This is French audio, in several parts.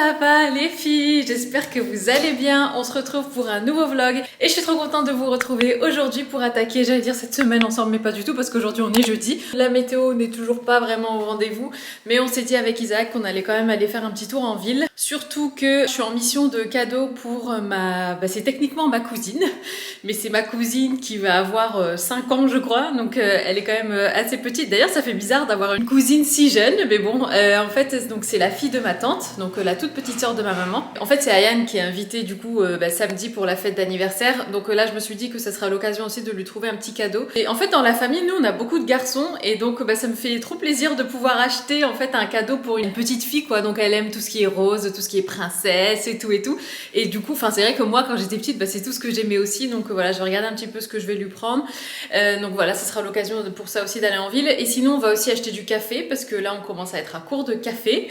ça va les filles? J'espère que vous allez bien. On se retrouve pour un nouveau vlog et je suis trop contente de vous retrouver aujourd'hui pour attaquer, j'allais dire cette semaine ensemble, mais pas du tout parce qu'aujourd'hui on est jeudi. La météo n'est toujours pas vraiment au rendez-vous, mais on s'est dit avec Isaac qu'on allait quand même aller faire un petit tour en ville. Surtout que je suis en mission de cadeau pour c'est techniquement ma cousine, mais c'est ma cousine qui va avoir 5 ans je crois, donc elle est quand même assez petite. D'ailleurs ça fait bizarre d'avoir une cousine si jeune, mais bon, en fait donc c'est la fille de ma tante, donc la toute petite sœur de ma maman. En fait c'est Ayane qui est invitée du coup samedi pour la fête d'anniversaire, donc là je me suis dit que ça sera l'occasion aussi de lui trouver un petit cadeau. Et en fait dans la famille nous on a beaucoup de garçons et donc ça me fait trop plaisir de pouvoir acheter en fait un cadeau pour une petite fille quoi, donc elle aime tout ce qui est rose, tout ce qui est princesse et tout et du coup c'est vrai que moi quand j'étais petite c'est tout ce que j'aimais aussi, donc voilà je vais regarder un petit peu ce que je vais lui prendre, donc voilà ce sera l'occasion pour ça aussi d'aller en ville. Et sinon on va aussi acheter du café parce que là on commence à être à court de café,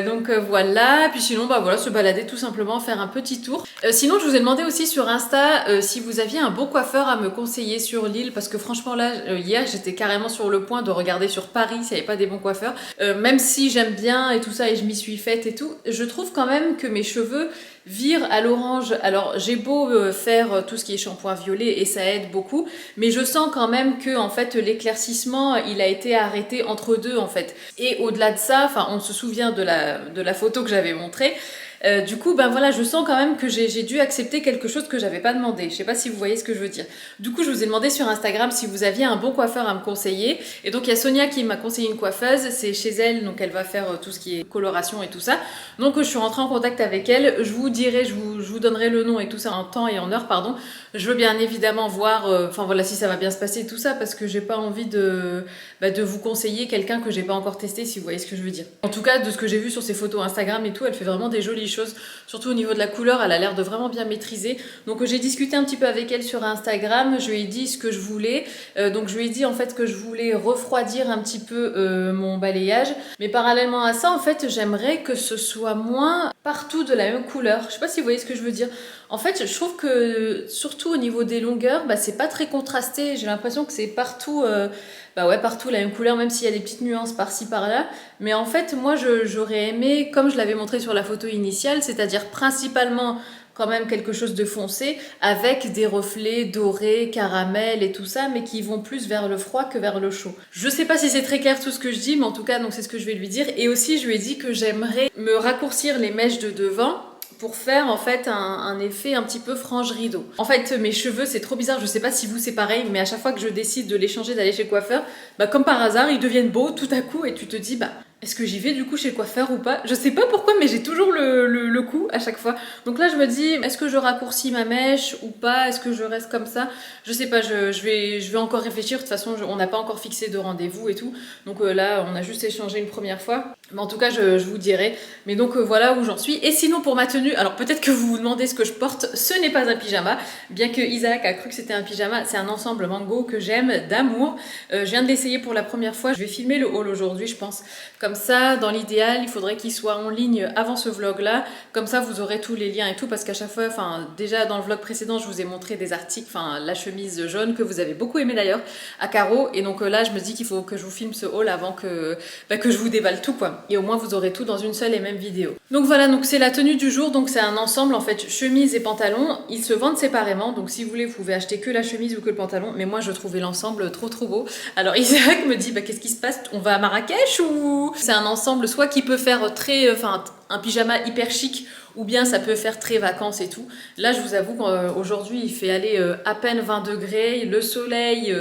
donc voilà. Puis sinon voilà se balader tout simplement, faire un petit tour. Sinon je vous ai demandé aussi sur Insta si vous aviez un bon coiffeur à me conseiller sur Lille, parce que franchement là hier j'étais carrément sur le point de regarder sur Paris s'il n'y avait pas des bons coiffeurs, même si j'aime bien et tout ça et je m'y suis faite et tout, je trouve quand même que mes cheveux virent à l'orange. Alors j'ai beau faire tout ce qui est shampoing violet et ça aide beaucoup, mais je sens quand même que en fait l'éclaircissement il a été arrêté entre deux en fait. Et au-delà de ça, on se souvient de la photo que j'avais montrée. Du coup, voilà, je sens quand même que j'ai dû accepter quelque chose que j'avais pas demandé. Je sais pas si vous voyez ce que je veux dire. Du coup, je vous ai demandé sur Instagram si vous aviez un bon coiffeur à me conseiller. Et donc, il y a Sonia qui m'a conseillé une coiffeuse. C'est chez elle, donc elle va faire tout ce qui est coloration et tout ça. Donc, je suis rentrée en contact avec elle. Je vous dirai, je vous donnerai le nom et tout ça en temps et en heure, pardon. Je veux bien évidemment voir, voilà, si ça va bien se passer tout ça, parce que j'ai pas envie de vous conseiller quelqu'un que j'ai pas encore testé, si vous voyez ce que je veux dire. En tout cas, de ce que j'ai vu sur ses photos Instagram et tout, elle fait vraiment des jolies choses, surtout au niveau de la couleur, elle a l'air de vraiment bien maîtriser. Donc j'ai discuté un petit peu avec elle sur Instagram, je lui ai dit ce que je voulais, donc je lui ai dit en fait que je voulais refroidir un petit peu mon balayage, mais parallèlement à ça en fait j'aimerais que ce soit moins partout de la même couleur. Je sais pas si vous voyez ce que je veux dire. En fait je trouve que surtout au niveau des longueurs, c'est pas très contrasté, j'ai l'impression que c'est partout partout la même couleur, même s'il y a des petites nuances par-ci par-là. Mais en fait, moi, j'aurais aimé, comme je l'avais montré sur la photo initiale, c'est-à-dire principalement quand même quelque chose de foncé, avec des reflets dorés, caramel et tout ça, mais qui vont plus vers le froid que vers le chaud. Je sais pas si c'est très clair tout ce que je dis, mais en tout cas, donc c'est ce que je vais lui dire. Et aussi, je lui ai dit que j'aimerais me raccourcir les mèches de devant, pour faire en fait un effet un petit peu frange rideau. En fait mes cheveux c'est trop bizarre, je sais pas si vous c'est pareil, mais à chaque fois que je décide de les changer, d'aller chez le coiffeur, comme par hasard ils deviennent beaux tout à coup et tu te dis est-ce que j'y vais du coup chez le coiffeur ou pas? Je sais pas pourquoi, mais j'ai toujours le coup à chaque fois. Donc là je me dis, est-ce que je raccourcis ma mèche ou pas? Est-ce que je reste comme ça? Je sais pas, je vais encore réfléchir. De toute façon on n'a pas encore fixé de rendez-vous et tout, donc là on a juste échangé une première fois, mais en tout cas je vous dirai. Mais donc voilà où j'en suis. Et sinon pour ma tenue, alors peut-être que vous vous demandez ce que je porte, ce n'est pas un pyjama, bien que Isaac a cru que c'était un pyjama. C'est un ensemble mango que j'aime d'amour. Je viens de l'essayer pour la première fois, je vais filmer le haul aujourd'hui je pense. Comme ça, dans l'idéal, il faudrait qu'il soit en ligne avant ce vlog-là. Comme ça, vous aurez tous les liens et tout, parce qu'à chaque fois, déjà dans le vlog précédent, je vous ai montré des articles, la chemise jaune que vous avez beaucoup aimé d'ailleurs, à carreaux. Et donc là, je me dis qu'il faut que je vous filme ce haul avant que je vous déballe tout, quoi. Et au moins, vous aurez tout dans une seule et même vidéo. Donc voilà, donc c'est la tenue du jour. Donc c'est un ensemble, en fait, chemise et pantalon. Ils se vendent séparément. Donc si vous voulez, vous pouvez acheter que la chemise ou que le pantalon. Mais moi, je trouvais l'ensemble trop beau. Alors Isaac me dit, qu'est-ce qui se passe? On va à Marrakech ou... C'est un ensemble soit qui peut faire très, un pyjama hyper chic, ou bien ça peut faire très vacances et tout. Là je vous avoue qu'aujourd'hui il fait aller à peine 20 degrés, le soleil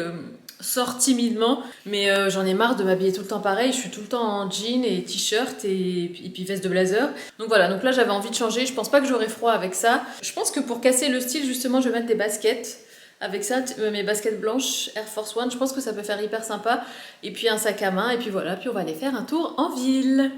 sort timidement, mais j'en ai marre de m'habiller tout le temps pareil. Je suis tout le temps en jean et t-shirt et puis veste de blazer. Donc voilà, donc là j'avais envie de changer, je pense pas que j'aurai froid avec ça. Je pense que pour casser le style justement je vais mettre des baskets. Avec ça, mes baskets blanches Air Force One, je pense que ça peut faire hyper sympa. Et puis un sac à main, et puis voilà, puis on va aller faire un tour en ville.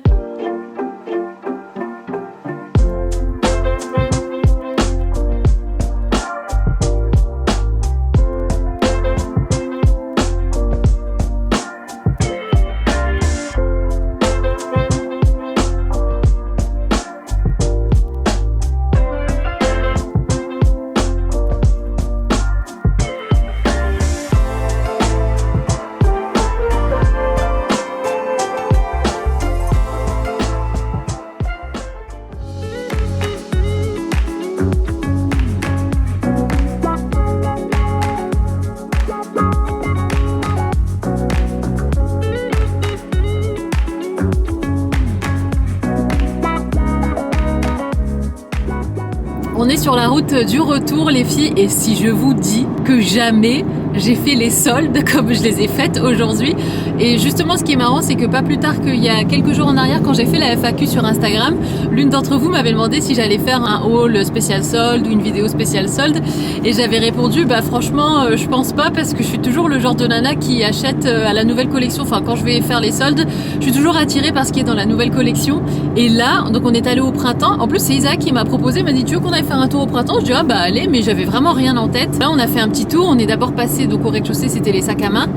On est sur la route du retour les filles et si je vous dis que jamais j'ai fait les soldes comme je les ai faites aujourd'hui. Et justement ce qui est marrant c'est que pas plus tard qu'il y a quelques jours en arrière quand j'ai fait la FAQ sur Instagram, l'une d'entre vous m'avait demandé si j'allais faire un haul spécial solde ou une vidéo spéciale solde et j'avais répondu bah franchement je pense pas parce que je suis toujours le genre de nana qui achète à la nouvelle collection, enfin quand je vais faire les soldes je suis toujours attirée par ce qui est dans la nouvelle collection et là donc on est allé au printemps, en plus c'est Isaac qui m'a proposé, il m'a dit tu veux qu'on aille faire un tour au printemps, je dis ah bah allez mais j'avais vraiment rien en tête. Là on a fait un petit tour, on est d'abord passé donc au rez-de-chaussée c'était les sacs à main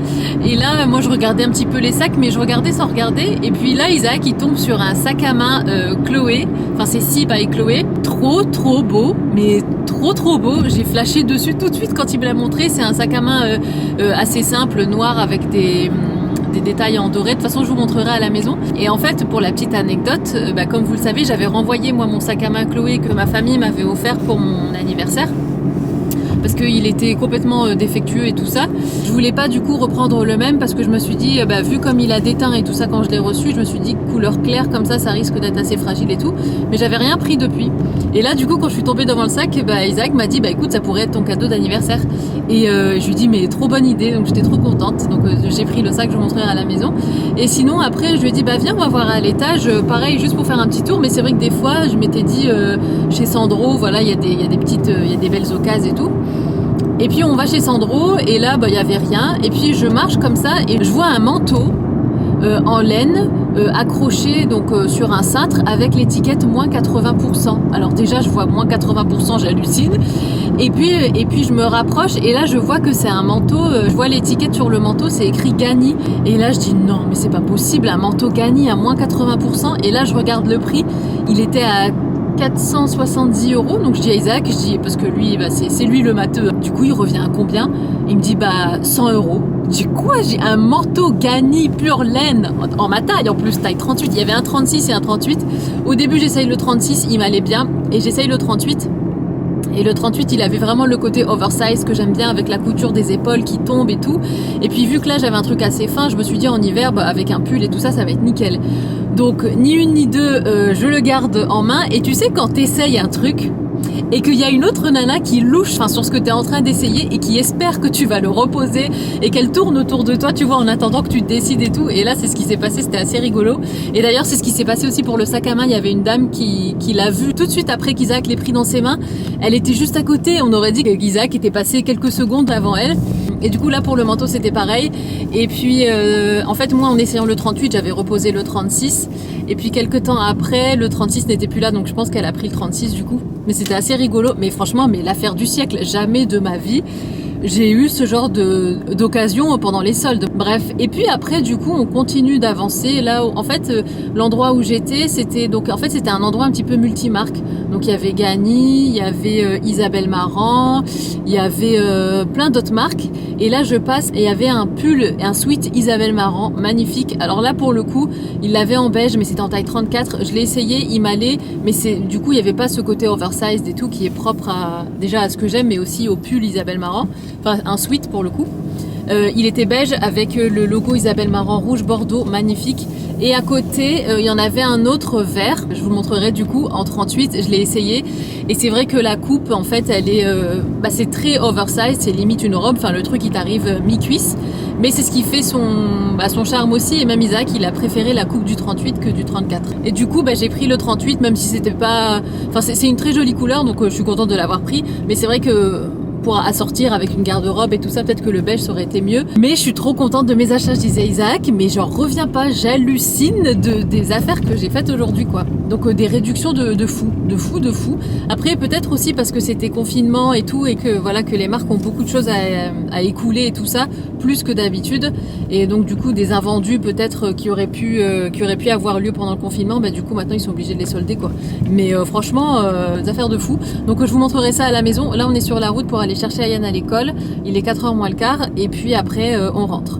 et là moi je regardais un petit peu les sacs mais je regardais sans regarder et puis là Isaac il tombe sur un sac à main Chloé, enfin c'est Si by Chloé, trop beau mais trop beau, j'ai flashé dessus tout de suite quand il me l'a montré, c'est un sac à main assez simple, noir avec des détails en doré, de toute façon je vous montrerai à la maison. Et en fait pour la petite anecdote, comme vous le savez j'avais renvoyé moi mon sac à main Chloé que ma famille m'avait offert pour mon anniversaire parce qu'il était complètement défectueux et tout ça. Je voulais pas du coup reprendre le même parce que je me suis dit, vu comme il a déteint et tout ça quand je l'ai reçu, je me suis dit couleur claire comme ça risque d'être assez fragile et tout. Mais j'avais rien pris depuis. Et là du coup quand je suis tombée devant le sac, Isaac m'a dit écoute ça pourrait être ton cadeau d'anniversaire. Et je lui dis mais trop bonne idée, donc j'étais trop contente. Donc j'ai pris le sac, je vous montrerai à la maison. Et sinon après je lui ai dit viens on va voir à l'étage, pareil juste pour faire un petit tour. Mais c'est vrai que des fois je m'étais dit chez Sandro, voilà il y a des belles occasions et tout. Et puis on va chez Sandro et là il y avait rien et puis je marche comme ça et je vois un manteau en laine accroché donc sur un cintre avec l'étiquette moins 80%. Alors déjà je vois moins 80%, j'hallucine et puis je me rapproche et là je vois que c'est un manteau, je vois l'étiquette sur le manteau, c'est écrit Gagny et là je dis non mais c'est pas possible, un manteau Gagny à moins 80% et là je regarde le prix, il était à 470 €, donc je dis à Isaac, parce que lui, c'est lui le matheux. Du coup, il revient à combien? Il me dit 100 €. Je dis quoi? J'ai un manteau Gagny pure laine en ma taille, en plus taille 38. Il y avait un 36 et un 38. Au début, j'essaye le 36, il m'allait bien, et j'essaye le 38. Et le 38, il avait vraiment le côté oversize que j'aime bien avec la couture des épaules qui tombe et tout. Et puis vu que là j'avais un truc assez fin, je me suis dit en hiver avec un pull et tout ça, ça va être nickel. Donc ni une ni deux, je le garde en main. Et tu sais quand t'essayes un truc et qu'il y a une autre nana qui louche sur ce que tu es en train d'essayer et qui espère que tu vas le reposer et qu'elle tourne autour de toi, tu vois, en attendant que tu te décides et tout. Et là, c'est ce qui s'est passé, c'était assez rigolo. Et d'ailleurs, c'est ce qui s'est passé aussi pour le sac à main. Il y avait une dame qui l'a vu tout de suite après qu'Isaac l'ait pris dans ses mains. Elle était juste à côté. On aurait dit qu'Isaac était passé quelques secondes avant elle. Et du coup, là, pour le manteau, c'était pareil. Et puis, en fait, moi, en essayant le 38, j'avais reposé le 36. Et puis, quelques temps après, le 36 n'était plus là. Donc, je pense qu'elle a pris le 36 du coup. Mais c'était assez rigolo. Mais franchement, l'affaire du siècle, jamais de ma vie j'ai eu ce genre d'occasion pendant les soldes. Bref, et puis après du coup on continue d'avancer. Là en fait l'endroit où j'étais c'était un endroit un petit peu multimarque. Donc il y avait Gagny, il y avait Isabelle Marant, il y avait plein d'autres marques. Et là je passe et il y avait un pull et un sweat Isabelle Marant magnifique. Alors là pour le coup il l'avait en beige mais c'était en taille 34. Je l'ai essayé, il m'allait, mais du coup il n'y avait pas ce côté oversized et tout qui est propre déjà à ce que j'aime, mais aussi au pull Isabelle Marant. Enfin un sweat pour le coup. Il était beige avec le logo Isabelle Marant rouge bordeaux, magnifique. Et à côté, il y en avait un autre vert. Je vous le montrerai du coup en 38. Je l'ai essayé et c'est vrai que la coupe, en fait, elle est, c'est très oversize. C'est limite une robe. Enfin, le truc, il t'arrive mi-cuisse. Mais c'est ce qui fait son charme aussi. Et même Isaac, il a préféré la coupe du 38 que du 34. Et du coup, j'ai pris le 38, même si c'était pas. Enfin, c'est une très jolie couleur, donc je suis contente de l'avoir pris. Mais c'est vrai que pour assortir avec une garde-robe et tout ça, peut-être que le beige ça aurait été mieux. Mais je suis trop contente de mes achats, je disais Isaac, mais j'en reviens pas, j'hallucine des affaires que j'ai faites aujourd'hui, quoi. Donc des réductions de fou. Après peut-être aussi parce que c'était confinement et tout, et que voilà que les marques ont beaucoup de choses à écouler et tout ça, plus que d'habitude. Et donc du coup des invendus peut-être qui auraient pu avoir lieu pendant le confinement, du coup maintenant ils sont obligés de les solder, quoi. Mais franchement, des affaires de fou. Donc je vous montrerai ça à la maison. Là on est sur la route pour aller chercher Ayane à l'école, il est 4h moins le quart et puis après on rentre.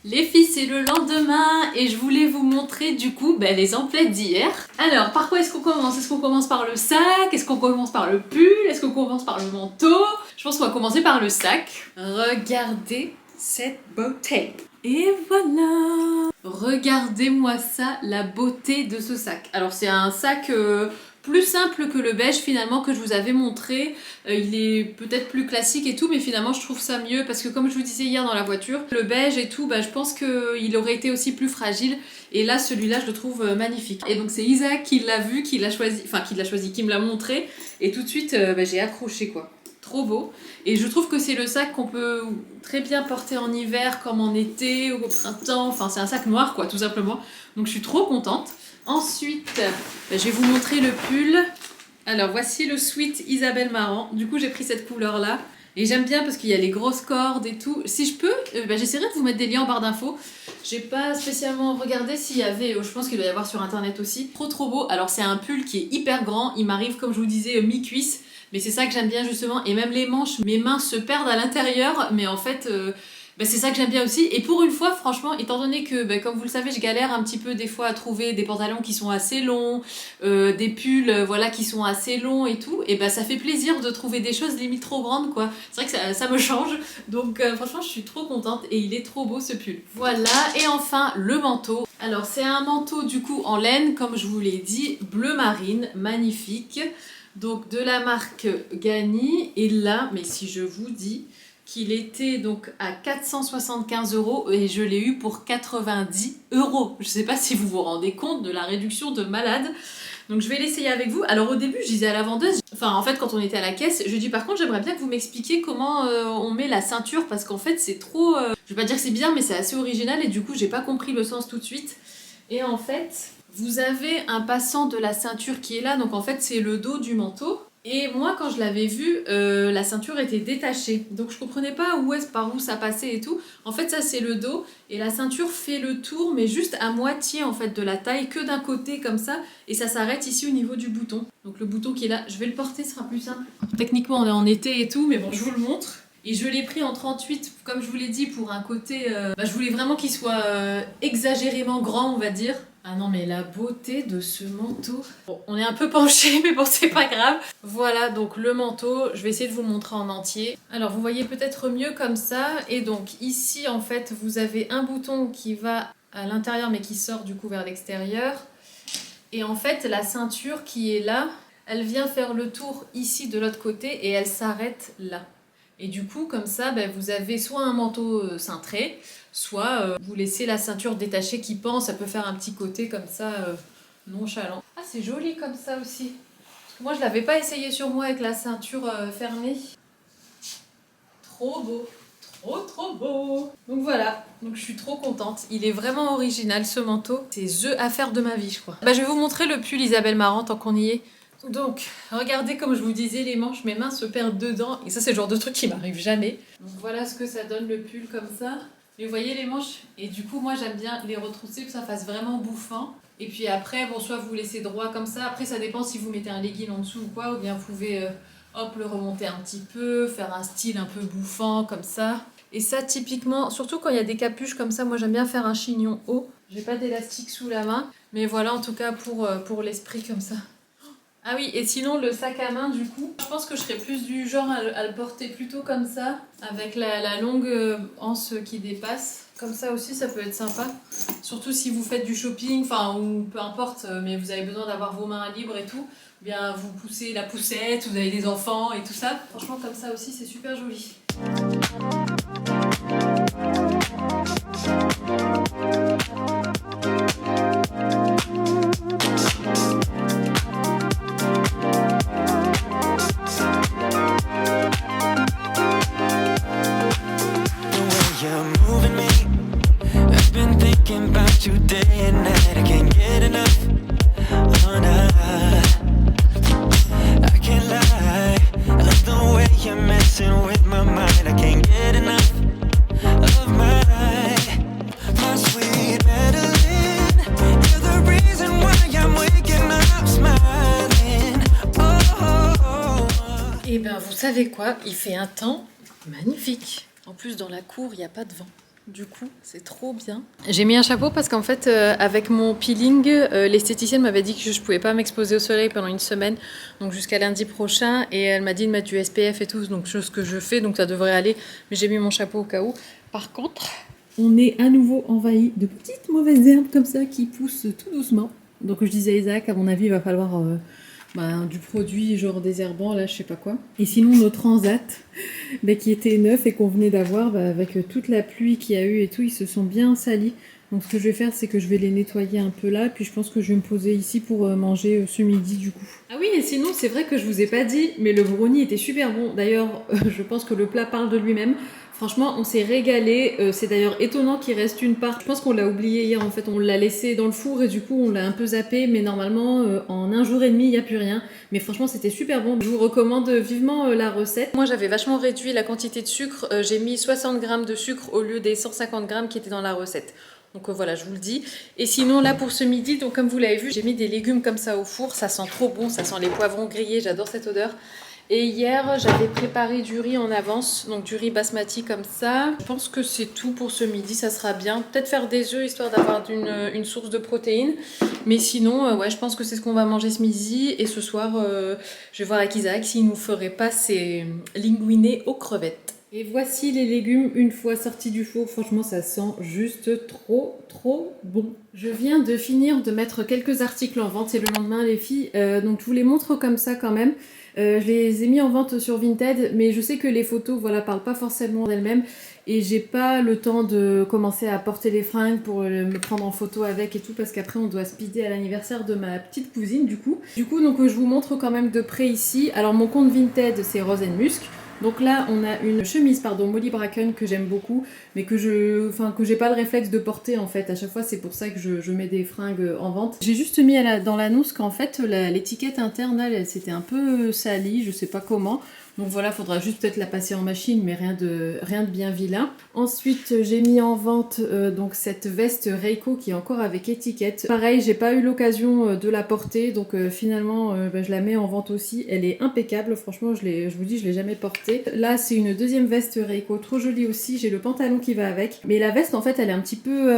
Les filles, c'est le lendemain et je voulais vous montrer du coup les emplettes d'hier. Alors, par quoi est-ce qu'on commence? Est-ce qu'on commence par le sac? Est-ce qu'on commence par le pull? Est-ce qu'on commence par le manteau? Je pense qu'on va commencer par le sac. Regardez cette beauté. Et voilà! Regardez-moi ça, la beauté de ce sac. Alors c'est un sac plus simple que le beige finalement que je vous avais montré. Il est peut-être plus classique et tout, mais finalement je trouve ça mieux parce que comme je vous disais hier dans la voiture, le beige et tout, je pense qu'il aurait été aussi plus fragile. Et là, celui-là, je le trouve magnifique. Et donc c'est Isaac qui l'a vu, qui l'a choisi, qui me l'a montré. Et tout de suite, j'ai accroché quoi. Trop beau. Et je trouve que c'est le sac qu'on peut très bien porter en hiver comme en été ou au printemps. Enfin, c'est un sac noir quoi, tout simplement. Donc je suis trop contente. Ensuite, je vais vous montrer le pull. Alors voici le sweat Isabelle Marant. Du coup, j'ai pris cette couleur-là. Et j'aime bien parce qu'il y a les grosses cordes et tout. Si je peux, j'essaierai de vous mettre des liens en barre d'infos. J'ai pas spécialement regardé s'il y avait, je pense qu'il doit y avoir sur internet aussi. Trop beau. Alors c'est un pull qui est hyper grand. Il m'arrive, comme je vous disais, mi-cuisse. Mais c'est ça que j'aime bien justement. Et même les manches, mes mains se perdent à l'intérieur. Mais en fait... c'est ça que j'aime bien aussi. Et pour une fois, franchement, étant donné que, comme vous le savez, je galère un petit peu des fois à trouver des pantalons qui sont assez longs, des pulls voilà, qui sont assez longs et tout, et ça fait plaisir de trouver des choses limite trop grandes, quoi. C'est vrai que ça me change. Donc franchement, je suis trop contente et il est trop beau ce pull. Voilà, et enfin, le manteau. Alors, c'est un manteau du coup en laine, comme je vous l'ai dit, bleu marine, magnifique. Donc, de la marque Gani. Et là, mais si je vous dis... qu'il était donc à 475 € et je l'ai eu pour 90 €. Je sais pas si vous vous rendez compte de la réduction de malade. Donc je vais l'essayer avec vous. Alors au début je disais à la vendeuse, en fait quand on était à la caisse, je lui dis par contre j'aimerais bien que vous m'expliquiez comment on met la ceinture parce qu'en fait c'est trop... je vais pas dire que c'est bizarre mais c'est assez original et du coup j'ai pas compris le sens tout de suite. Et en fait vous avez un passant de la ceinture qui est là, donc en fait c'est le dos du manteau. Et moi, quand je l'avais vu, la ceinture était détachée. Donc je comprenais pas par où ça passait et tout. En fait, ça c'est le dos. Et la ceinture fait le tour, mais juste à moitié en fait de la taille, que d'un côté comme ça. Et ça s'arrête ici au niveau du bouton. Donc le bouton qui est là, je vais le porter, ce sera plus simple. Techniquement, on est en été et tout, mais bon, je vous le montre. Et je l'ai pris en 38, comme je vous l'ai dit, pour un côté... je voulais vraiment qu'il soit exagérément grand, on va dire. Ah non, mais la beauté de ce manteau. Bon, on est un peu penché, mais bon, c'est pas grave. Voilà, donc le manteau, je vais essayer de vous le montrer en entier. Alors, vous voyez peut-être mieux comme ça. Et donc, ici, en fait, vous avez un bouton qui va à l'intérieur, mais qui sort du coup vers l'extérieur. Et en fait, la ceinture qui est là, elle vient faire le tour ici de l'autre côté et elle s'arrête là. Et du coup, comme ça, vous avez soit un manteau cintré, soit vous laissez la ceinture détachée qui pend, ça peut faire un petit côté comme ça, nonchalant. Ah, c'est joli comme ça aussi. Parce que moi, je l'avais pas essayé sur moi avec la ceinture fermée. Trop beau. Trop beau. Donc voilà, donc je suis trop contente. Il est vraiment original ce manteau. C'est the affaire de ma vie, je crois. Je vais vous montrer le pull Isabelle Marant tant qu'on y est. Donc, regardez comme je vous disais, les manches, mes mains se perdent dedans. Et ça, c'est le genre de truc qui m'arrive jamais. Donc voilà ce que ça donne le pull comme ça. Et vous voyez les manches? Et du coup, moi, j'aime bien les retrousser pour que ça fasse vraiment bouffant. Et puis après, bon, soit vous laissez droit comme ça. Après, ça dépend si vous mettez un legging en dessous ou quoi. Ou bien vous pouvez, le remonter un petit peu, faire un style un peu bouffant comme ça. Et ça, typiquement, surtout quand il y a des capuches comme ça, moi, j'aime bien faire un chignon haut. J'ai pas d'élastique sous la main. Mais voilà, en tout cas, pour l'esprit comme ça. Ah oui, et sinon le sac à main du coup, je pense que je serais plus du genre à le porter plutôt comme ça, avec la longue anse qui dépasse. Comme ça aussi, ça peut être sympa. Surtout si vous faites du shopping, ou peu importe, mais vous avez besoin d'avoir vos mains libres et tout. Bien, vous poussez la poussette, vous avez des enfants et tout ça. Franchement, comme ça aussi, c'est super joli. Et ben vous savez quoi, il fait un temps magnifique. En plus dans la cour il n'y a pas de vent. Du coup, c'est trop bien. J'ai mis un chapeau parce qu'en fait, avec mon peeling, l'esthéticienne m'avait dit que je ne pouvais pas m'exposer au soleil pendant une semaine, donc jusqu'à lundi prochain. Et elle m'a dit de mettre du SPF et tout, donc chose que je fais, donc ça devrait aller. Mais j'ai mis mon chapeau au cas où. Par contre, on est à nouveau envahi de petites mauvaises herbes comme ça qui poussent tout doucement. Donc je disais à Isaac, à mon avis, il va falloir du produit genre désherbant, là je sais pas quoi. Et sinon nos transats qui étaient neufs et qu'on venait d'avoir, avec toute la pluie qu'il y a eu et tout, ils se sont bien salis. Donc ce que je vais faire, c'est que je vais les nettoyer un peu là, puis je pense que je vais me poser ici pour manger ce midi du coup. Ah oui, et sinon c'est vrai que je vous ai pas dit, mais le brownie était super bon. D'ailleurs, je pense que le plat parle de lui-même. Franchement, on s'est régalé. C'est d'ailleurs étonnant qu'il reste une part. Je pense qu'on l'a oublié hier en fait. On l'a laissé dans le four et du coup on l'a un peu zappé. Mais normalement, en un jour et demi, il n'y a plus rien. Mais franchement, c'était super bon. Je vous recommande vivement la recette. Moi, j'avais vachement réduit la quantité de sucre. J'ai mis 60 grammes de sucre au lieu des 150 grammes qui étaient dans la recette. Donc voilà, je vous le dis. Et sinon, là, pour ce midi, donc comme vous l'avez vu, j'ai mis des légumes comme ça au four. Ça sent trop bon, ça sent les poivrons grillés. J'adore cette odeur. Et hier, j'avais préparé du riz en avance, donc du riz basmati comme ça. Je pense que c'est tout pour ce midi, ça sera bien. Peut-être faire des œufs, histoire d'avoir une source de protéines. Mais sinon, ouais, je pense que c'est ce qu'on va manger ce midi. Et ce soir, je vais voir avec Isaac s'il nous ferait pas ses linguinés aux crevettes. Et voici les légumes une fois sortis du four. Franchement, ça sent juste trop bon. Je viens de finir de mettre quelques articles en vente. C'est le lendemain, les filles. Donc, je vous les montre comme ça quand même. Je les ai mis en vente sur Vinted, mais je sais que les photos, voilà, parlent pas forcément d'elles-mêmes. Et j'ai pas le temps de commencer à porter les fringues pour me prendre en photo avec et tout, parce qu'après on doit speeder à l'anniversaire de ma petite cousine du coup. Donc je vous montre quand même de près ici. Alors mon compte Vinted, c'est Rose & Musk. Donc là, on a une chemise, Molly Bracken, que j'aime beaucoup, mais que j'ai pas le réflexe de porter en fait. À chaque fois, c'est pour ça que je mets des fringues en vente. J'ai juste mis dans l'annonce qu'en fait, l'étiquette interne, elle s'était un peu salie, je sais pas comment. Donc voilà, faudra juste peut-être la passer en machine, mais rien de bien vilain. Ensuite, j'ai mis en vente donc cette veste Reiko qui est encore avec étiquette. Pareil, j'ai pas eu l'occasion de la porter, donc finalement, je la mets en vente aussi. Elle est impeccable, franchement, je vous dis, je l'ai jamais portée. Là, c'est une deuxième veste Reiko, trop jolie aussi. J'ai le pantalon qui va avec. Mais la veste, en fait, elle est un petit peu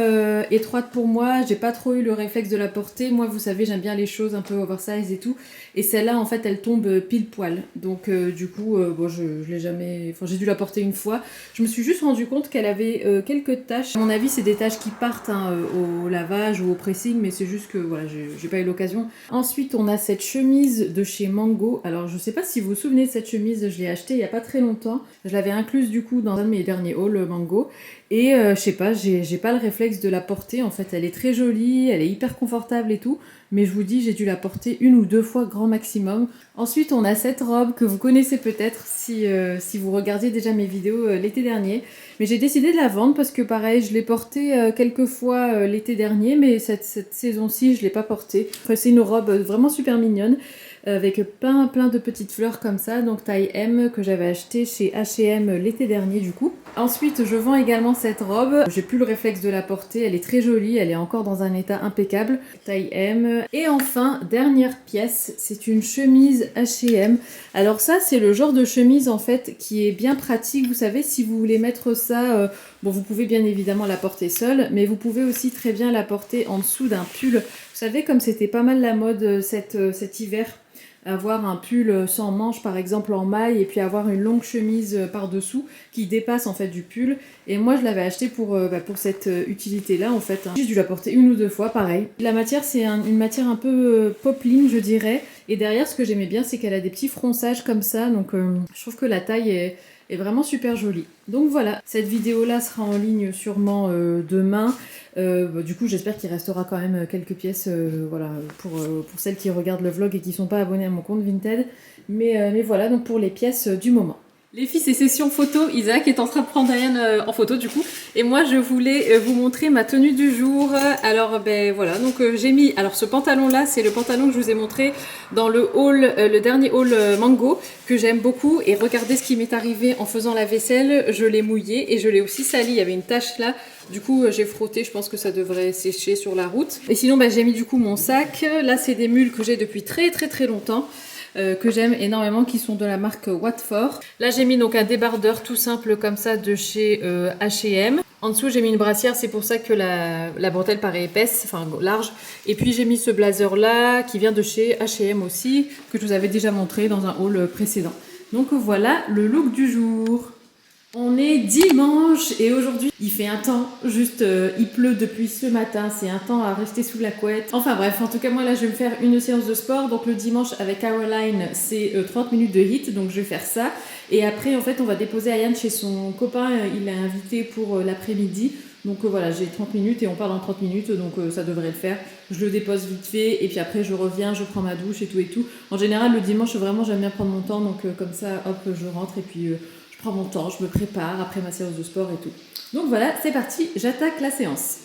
étroite pour moi. J'ai pas trop eu le réflexe de la porter. Moi, vous savez, j'aime bien les choses un peu oversize et tout. Et celle-là, en fait, elle tombe pile poil. Donc, du coup, je l'ai jamais... Enfin, j'ai dû la porter une fois. Je me suis juste rendu compte qu'elle avait quelques taches. À mon avis, c'est des taches qui partent au lavage ou au pressing, mais c'est juste que, voilà, j'ai pas eu l'occasion. Ensuite, on a cette chemise de chez Mango. Alors, je sais pas si vous vous souvenez de cette chemise, je l'ai achetée il y a pas très longtemps. Je l'avais incluse, du coup, dans un de mes derniers hauls Mango. Et je sais pas, j'ai pas le réflexe de la porter. En fait, elle est très jolie, elle est hyper confortable et tout. Mais je vous dis, j'ai dû la porter une ou deux fois grand maximum. Ensuite, on a cette robe que vous connaissez peut-être si vous regardiez déjà mes vidéos l'été dernier. Mais j'ai décidé de la vendre parce que pareil, je l'ai portée quelques fois l'été dernier, mais cette saison-ci, je l'ai pas portée. Enfin, c'est une robe vraiment super mignonne, avec plein de petites fleurs comme ça, donc taille M, que j'avais acheté chez H&M l'été dernier du coup. Ensuite, je vends également cette robe. J'ai plus le réflexe de la porter, elle est très jolie, elle est encore dans un état impeccable, taille M. Et enfin, dernière pièce, c'est une chemise H&M. Alors ça, c'est le genre de chemise en fait qui est bien pratique. Vous savez, si vous voulez mettre ça, bon, vous pouvez bien évidemment la porter seule, mais vous pouvez aussi très bien la porter en dessous d'un pull. Vous savez, comme c'était pas mal la mode cet hiver, avoir un pull sans manches par exemple en maille et puis avoir une longue chemise par-dessous qui dépasse en fait du pull. Et moi je l'avais acheté pour cette utilité là en fait. J'ai dû la porter une ou deux fois pareil. La matière c'est une matière un peu popeline je dirais. Et derrière ce que j'aimais bien c'est qu'elle a des petits fronçages comme ça. Donc je trouve que la taille est vraiment super jolie. Donc voilà, cette vidéo là sera en ligne sûrement demain. Du coup j'espère qu'il restera quand même quelques pièces voilà, pour celles qui regardent le vlog et qui sont pas abonnées à mon compte Vinted. Mais voilà, donc pour les pièces du moment. Les filles, c'est session photo. Isaac est en train de prendre Ariane en photo du coup. Et moi, je voulais vous montrer ma tenue du jour. Alors, voilà. Donc, j'ai mis... Alors, ce pantalon-là, c'est le pantalon que je vous ai montré dans le haul, le dernier haul Mango, que j'aime beaucoup. Et regardez ce qui m'est arrivé en faisant la vaisselle. Je l'ai mouillé et je l'ai aussi sali. Il y avait une tache là. Du coup, j'ai frotté. Je pense que ça devrait sécher sur la route. Et sinon, j'ai mis du coup mon sac. Là, c'est des mulles que j'ai depuis très longtemps. Que j'aime énormément, qui sont de la marque Watford. Là j'ai mis donc un débardeur tout simple comme ça de chez H&M. En dessous j'ai mis une brassière, c'est pour ça que la bretelle paraît épaisse, enfin large. Et puis j'ai mis ce blazer là qui vient de chez H&M aussi, que je vous avais déjà montré dans un haul précédent. Donc voilà le look du jour. On est dimanche et aujourd'hui il fait un temps, juste il pleut depuis ce matin, c'est un temps à rester sous la couette. Enfin bref, en tout cas moi là je vais me faire une séance de sport, donc le dimanche avec Caroline c'est 30 minutes de HIIT, donc je vais faire ça. Et après en fait on va déposer Ayane chez son copain, il l'a invité pour l'après-midi. Donc voilà, j'ai 30 minutes et on part dans 30 minutes, donc ça devrait le faire. Je le dépose vite fait et puis après je reviens, je prends ma douche et tout et tout. En général le dimanche vraiment j'aime bien prendre mon temps, donc comme ça hop je rentre et puis... je prends mon temps, je me prépare après ma séance de sport et tout. Donc voilà, c'est parti, j'attaque la séance.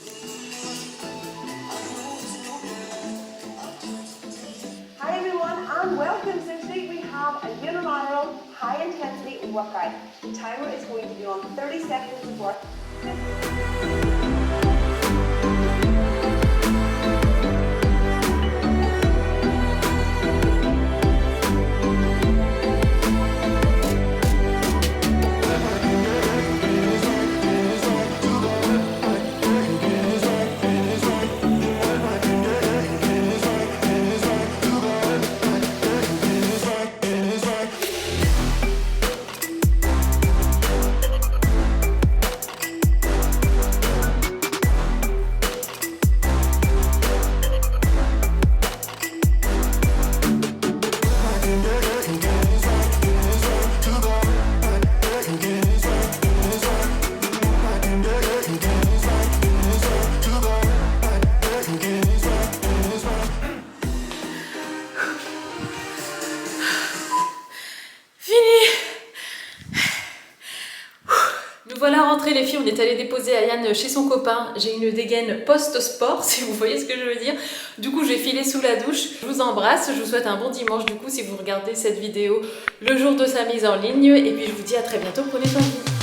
Hi everyone, and welcome. So today we have a unilateral high intensity workout. The timer is going to be on 30 seconds of work. Nous voilà rentrés les filles, on est allé déposer Ayane chez son copain. J'ai une dégaine post-sport, si vous voyez ce que je veux dire. Du coup, j'ai filé sous la douche. Je vous embrasse, je vous souhaite un bon dimanche du coup si vous regardez cette vidéo le jour de sa mise en ligne. Et puis je vous dis à très bientôt, prenez soin de vous.